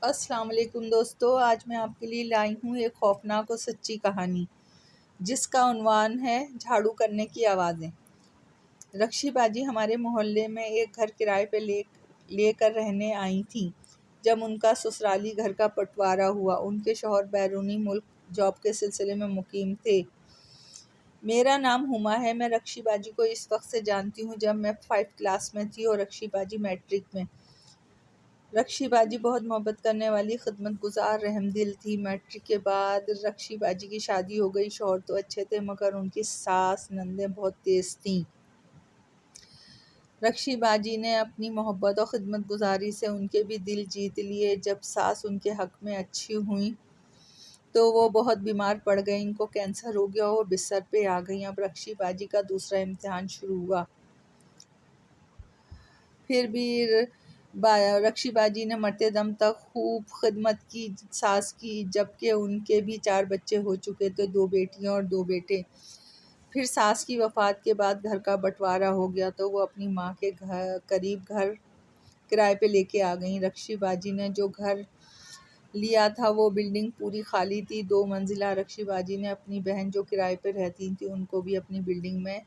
अस्सलाम वालेकुम दोस्तों, आज मैं आपके लिए लाई हूँ एक खौफनाक और सच्ची कहानी जिसका उन्वान है झाड़ू करने की आवाज़ें। रक्षी बाजी हमारे मोहल्ले में एक घर किराए पे लेकर रहने आई थी। जब उनका ससुराली घर का बंटवारा हुआ, उनके शौहर बैरूनी मुल्क जॉब के सिलसिले में मुकीम थे। मेरा नाम हुमा है। मैं रक्षी बाजी को इस वक्त से जानती हूँ जब मैं 5th क्लास में थी और रक्षी बाजी मैट्रिक में। रक्षी बाजी बहुत मोहब्बत करने वाली, खिदमतगुजार, रहमदिल थी। मैट्रिक के बाद रक्षी बाजी की शादी हो गई। शौहर तो अच्छे थे मगर उनकी सास नंदें बहुत तेज़ थीं। रक्षी बाजी ने अपनी मोहब्बत और खिदमतगुजारी से उनके भी दिल जीत लिए। जब सास उनके हक़ में अच्छी हुई तो वो बहुत बीमार पड़ गई। इनको कैंसर हो गया और बिस्तर पे आ गई। अब रक्षी बाजी का दूसरा इम्तिहान शुरू हुआ। फिर भी रक्षी बाजी ने मरते दम तक खूब खिदमत की सास की, जबकि उनके भी 4 बच्चे हो चुके थे, 2 बेटियां और 2 बेटे। फिर सास की वफ़ात के बाद घर का बंटवारा हो गया तो वो अपनी माँ के करीब घर किराए पे लेके आ गई। रक्षी बाजी ने जो घर लिया था वो बिल्डिंग पूरी खाली थी, 2 मंजिला। रक्षी बाजी ने अपनी बहन जो किराए पे रहती थी उनको भी अपनी बिल्डिंग में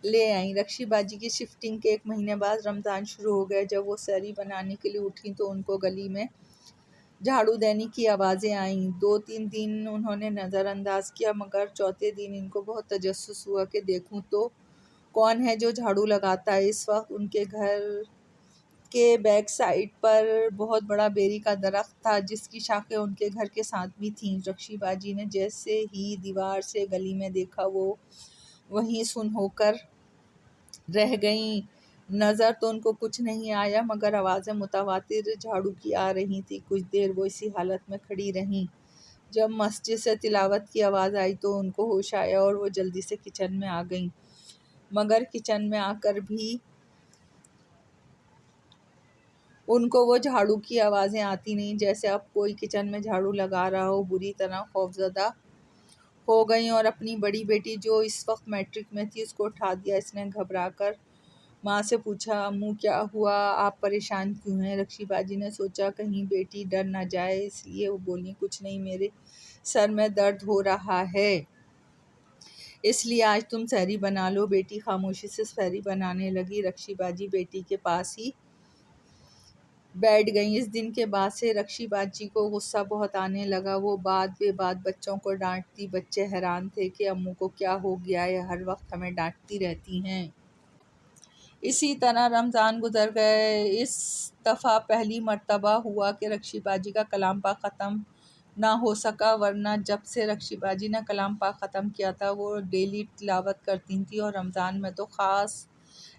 ले आई। रक्षी बाजी की शिफ्टिंग के 1 महीने बाद रमज़ान शुरू हो गया। जब वो सहरी बनाने के लिए उठी तो उनको गली में झाड़ू देने की आवाज़ें आईं। 2-3 दिन उन्होंने नज़रअंदाज किया मगर चौथे दिन इनको बहुत तजस्सुस हुआ कि देखूं तो कौन है जो झाड़ू लगाता है। इस वक्त उनके घर के बैक साइड पर बहुत बड़ा बेरी का दरख्त था जिसकी शाखें उनके घर के साथ भी थीं। रक्षी बाजी ने जैसे ही दीवार से गली में देखा वो वहीं सुन होकर रह गईं। नज़र तो उनको कुछ नहीं आया मगर आवाज़ें मुतवातिर झाड़ू की आ रही थी। कुछ देर वो इसी हालत में खड़ी रहीं। जब मस्जिद से तिलावत की आवाज़ आई तो उनको होश आया और वो जल्दी से किचन में आ गईं। मगर किचन में आकर भी उनको वो झाड़ू की आवाज़ें आती नहीं, जैसे अब कोई किचन में झाड़ू लगा रहा हो। बुरी तरह खौफज़दा हो गई और अपनी बड़ी बेटी जो इस वक्त मैट्रिक में थी उसको उठा दिया। इसने घबरा कर माँ से पूछा, अम्मू क्या हुआ, आप परेशान क्यों हैं? रक्षी बाजी ने सोचा कहीं बेटी डर ना जाए, इसलिए वो बोली, कुछ नहीं, मेरे सर में दर्द हो रहा है, इसलिए आज तुम सहरी बना लो। बेटी खामोशी से सहरी बनाने लगी। रक्षी बाजी बेटी के पास ही बैठ गई। इस दिन के बाद से रक्षी बाजी को गुस्सा बहुत आने लगा। वो बात बेबात बच्चों को डांटती। बच्चे हैरान थे कि अम्मू को क्या हो गया है, हर वक्त हमें डांटती रहती हैं। इसी तरह रमज़ान गुजर गए। इस दफ़ा पहली मर्तबा हुआ कि रक्षी बाजी का कलाम पाक ख़त्म ना हो सका, वरना जब से रक्षी बाजी ने कलाम पाक ख़त्म किया था वो डेली तिलावत करती थी और रमज़ान में तो ख़ास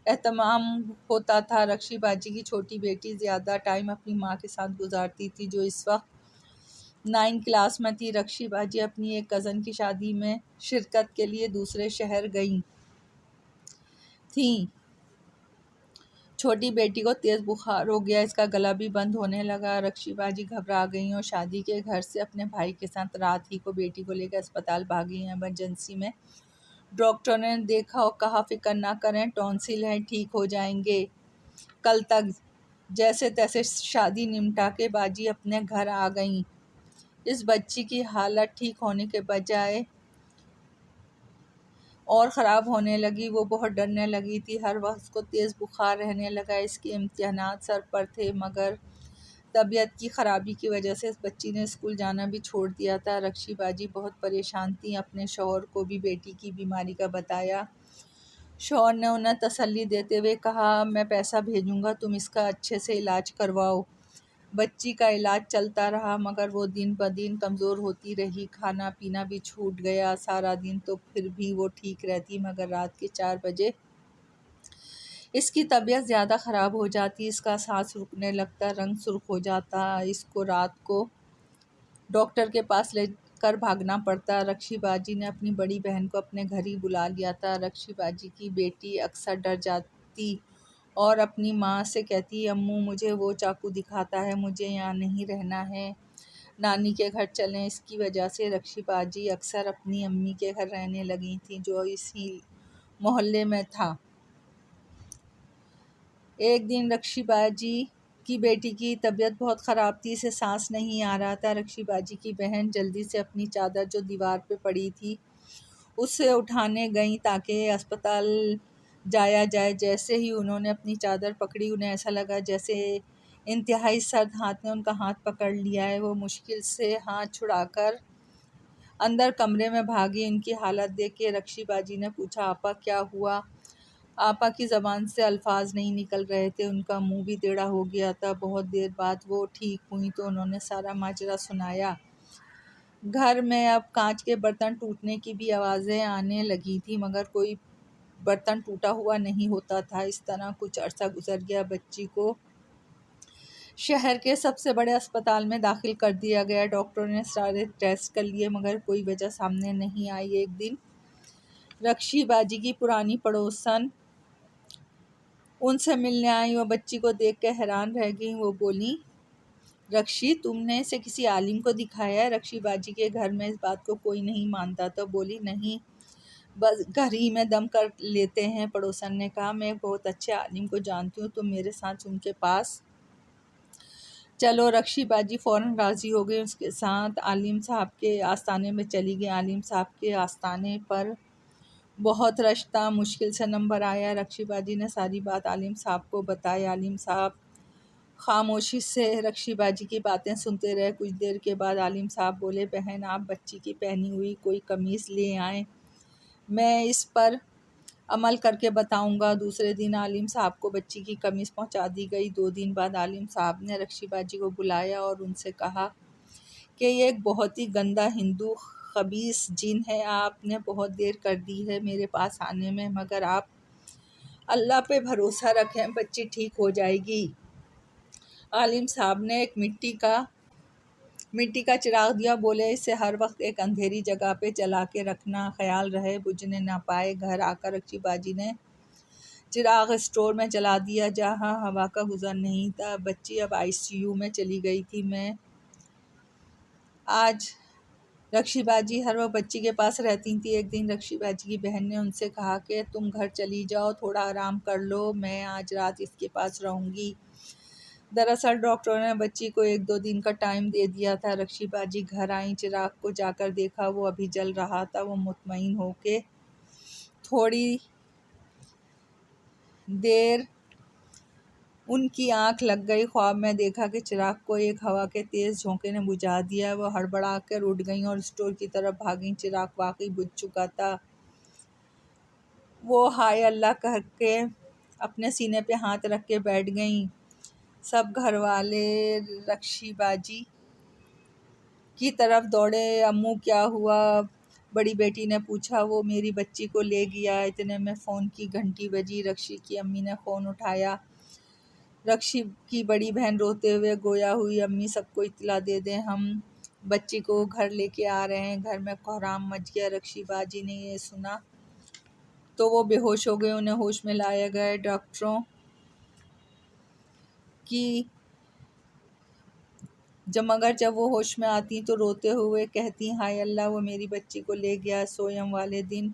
एहतमाम होता था। रक्षी बाजी की छोटी बेटी ज़्यादा टाइम अपनी माँ के साथ गुजारती थी जो इस वक्त 9th क्लास में थी। रक्षी बाजी अपनी एक कज़न की शादी में शिरकत के लिए दूसरे शहर गई थी। छोटी बेटी को तेज़ बुखार हो गया, इसका गला भी बंद होने लगा। रक्षी बाजी घबरा गई और शादी के घर से अपने भाई के साथ रात ही को बेटी को लेकर अस्पताल भागी। इमरजेंसी में डॉक्टर ने देखा और कहा, फ़िक्र ना करें, टॉन्सिल है, ठीक हो जाएंगे कल तक। जैसे तैसे शादी निमटा के बाजी अपने घर आ गई। इस बच्ची की हालत ठीक होने के बजाय और ख़राब होने लगी। वो बहुत डरने लगी थी, हर वक्त उसको तेज़ बुखार रहने लगा। इसके इम्तिहानात सर पर थे मगर तबीयत की ख़राबी की वजह से इस बच्ची ने स्कूल जाना भी छोड़ दिया था। रक्षी बाजी बहुत परेशान थी। अपने शौहर को भी बेटी की बीमारी का बताया। शौहर ने उन्हें तसल्ली देते हुए कहा, मैं पैसा भेजूँगा, तुम इसका अच्छे से इलाज करवाओ। बच्ची का इलाज चलता रहा मगर वो दिन ब दिन कमज़ोर होती रही। खाना पीना भी छूट गया। सारा दिन तो फिर भी वो ठीक रहती मगर रात के 4 बजे इसकी तबीयत ज़्यादा ख़राब हो जाती। इसका सांस रुकने लगता, रंग सुर्ख हो जाता। इसको रात को डॉक्टर के पास लेकर भागना पड़ता। रक्षी बाजी ने अपनी बड़ी बहन को अपने घर ही बुला लिया था। रक्षी बाजी की बेटी अक्सर डर जाती और अपनी माँ से कहती, अम्मू मुझे वो चाकू दिखाता है, मुझे यहाँ नहीं रहना है, नानी के घर चलें। इसकी वजह से रक्षी बाजी अक्सर अपनी अम्मी के घर रहने लगी थी जो इसी मोहल्ले में था। एक दिन रक्षी बाजी उनकी बेटी की तबीयत बहुत ख़राब थी, इसे सांस नहीं आ रहा था। रक्षी बाजी की बहन जल्दी से अपनी चादर जो दीवार पे पड़ी थी उसे उठाने गई ताकि अस्पताल जाया जाए। जैसे ही उन्होंने अपनी चादर पकड़ी, उन्हें ऐसा लगा जैसे इंतहाई सर्द हाथ ने उनका हाथ पकड़ लिया है। वो मुश्किल से हाथ छुड़ाकर अंदर कमरे में भागी। इनकी हालत देख के रक्षी बाजी ने पूछा, आपा क्या हुआ? आपा की ज़बान से अल्फाज नहीं निकल रहे थे, उनका मुंह भी टेढ़ा हो गया था। बहुत देर बाद वो ठीक हुई तो उन्होंने सारा माजरा सुनाया। घर में अब कांच के बर्तन टूटने की भी आवाज़ें आने लगी थी, मगर कोई बर्तन टूटा हुआ नहीं होता था। इस तरह कुछ अरसा गुजर गया। बच्ची को शहर के सबसे बड़े अस्पताल में दाखिल कर दिया गया। डॉक्टरों ने सारे टेस्ट कर लिए मगर कोई वजह सामने नहीं आई। एक दिन रक्षी बाजी की पुरानी पड़ोसन उनसे मिलने आई। वो बच्ची को देख कर हैरान रह गई। वो बोली, रक्षी, तुमने इसे किसी आलिम को दिखाया है? रक्षी बाजी के घर में इस बात को कोई नहीं मानता तो बोली, नहीं, बस घर ही में दम कर लेते हैं। पड़ोसन ने कहा, मैं एक बहुत अच्छे आलिम को जानती हूँ, तुम मेरे साथ उनके पास चलो। रक्षी बाजी फ़ौरन राज़ी हो गई। उसके साथ आलिम साहब के आस्थाने में चली गई। आलिम साहब के आस्थाने पर बहुत रश था, मुश्किल से नंबर आया। रक्षी बाजी ने सारी बात आलिम साहब को बताई। आलिम साहब खामोशी से रक्षी बाजी की बातें सुनते रहे। कुछ देर के बाद आलिम साहब बोले, बहन, आप बच्ची की पहनी हुई कोई कमीज़ ले आएँ, मैं इस पर अमल करके बताऊंगा। दूसरे दिन आलिम साहब को बच्ची की कमीज़ पहुंचा दी गई। 2 दिन बाद आलिम साहब ने रक्षी बाजी को बुलाया और उनसे कहा कि ये एक बहुत ही गंदा हिंदू खबीस जिन है। आपने बहुत देर कर दी है मेरे पास आने में, मगर आप अल्लाह पे भरोसा रखें, बच्ची ठीक हो जाएगी। आलिम साहब ने एक मिट्टी का चिराग दिया। बोले, इसे हर वक्त एक अंधेरी जगह पे जला के रखना, ख्याल रहे बुझने ना पाए। घर आकर रक्षी बाजी ने चिराग स्टोर में जला दिया जहां हवा का गुजर नहीं था। बच्ची अब आईसीयू में चली गई थी। मैं आज रक्षी बाजी हर वक्त बच्ची के पास रहती थी। एक दिन रक्षी बाजी की बहन ने उनसे कहा कि तुम घर चली जाओ, थोड़ा आराम कर लो, मैं आज रात इसके पास रहूँगी। दरअसल डॉक्टरों ने बच्ची को 1-2 दिन का टाइम दे दिया था। रक्षी बाजी घर आई, चिराग को जाकर देखा, वो अभी जल रहा था। वो मुतमईन होके थोड़ी देर उनकी आंख लग गई। ख्वाब में देखा कि चिराग को एक हवा के तेज़ झोंके ने बुझा दिया। वो हड़बड़ा कर उठ गईं और स्टोर की तरफ भागीं। चिराग वाकई बुझ चुका था। वो हाय अल्लाह कह के अपने सीने पे हाथ रख के बैठ गईं। सब घर वाले रक्षी बाजी की तरफ दौड़े। अम्मू, क्या हुआ? बड़ी बेटी ने पूछा। वो मेरी बच्ची को ले गया। इतने में फ़ोन की घंटी बजी। रक्षी की अम्मी ने फ़ोन उठाया। रक्षी की बड़ी बहन रोते हुए, गोया हुई अम्मी, सबको इत्तला दे दें, हम बच्ची को घर लेके आ रहे हैं। घर में कोहराम मच गया। रक्षी बाजी ने ये सुना तो वो बेहोश हो गए। उन्हें होश में लाया गया। डॉक्टरों की जब वो होश में आती तो रोते हुए कहती, हाय अल्लाह, वो मेरी बच्ची को ले गया। सोयम वाले दिन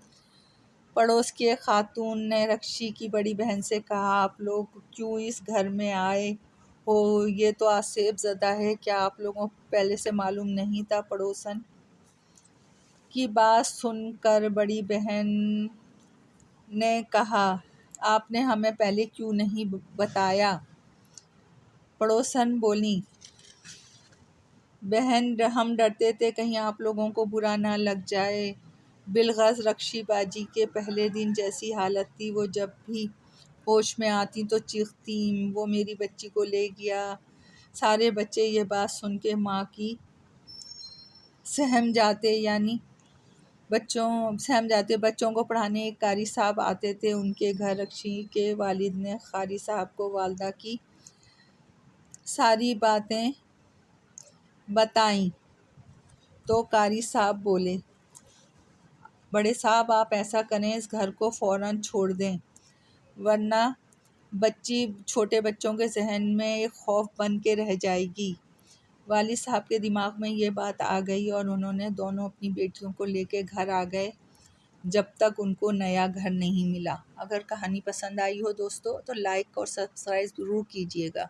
पड़ोस की एक खातून ने रक्षी की बड़ी बहन से कहा, आप लोग क्यों इस घर में आए हो? ये तो आसेब ज़दा है, क्या आप लोगों को पहले से मालूम नहीं था? पड़ोसन की बात सुनकर बड़ी बहन ने कहा, आपने हमें पहले क्यों नहीं बताया? पड़ोसन बोली, बहन, हम डरते थे कहीं आप लोगों को बुरा ना लग जाए। बिलगस रक्षी बाजी के पहले दिन जैसी हालत थी। वो जब भी होश में आती तो चीखती, वो मेरी बच्ची को ले गया। सारे बच्चे ये बात सुन के माँ की सहम जाते, बच्चों को पढ़ाने एक कारी साहब आते थे उनके घर। रक्षी के वालिद ने कारी साहब को वालदा की सारी बातें बताई तो कारी साहब बोले, बड़े साहब, आप ऐसा करें, इस घर को फ़ौरन छोड़ दें, वरना बच्ची छोटे बच्चों के जहन में एक खौफ बन के रह जाएगी। वालिद साहब के दिमाग में ये बात आ गई और उन्होंने दोनों अपनी बेटियों को लेके घर आ गए जब तक उनको नया घर नहीं मिला। अगर कहानी पसंद आई हो दोस्तों तो लाइक और सब्सक्राइब ज़रूर कीजिएगा।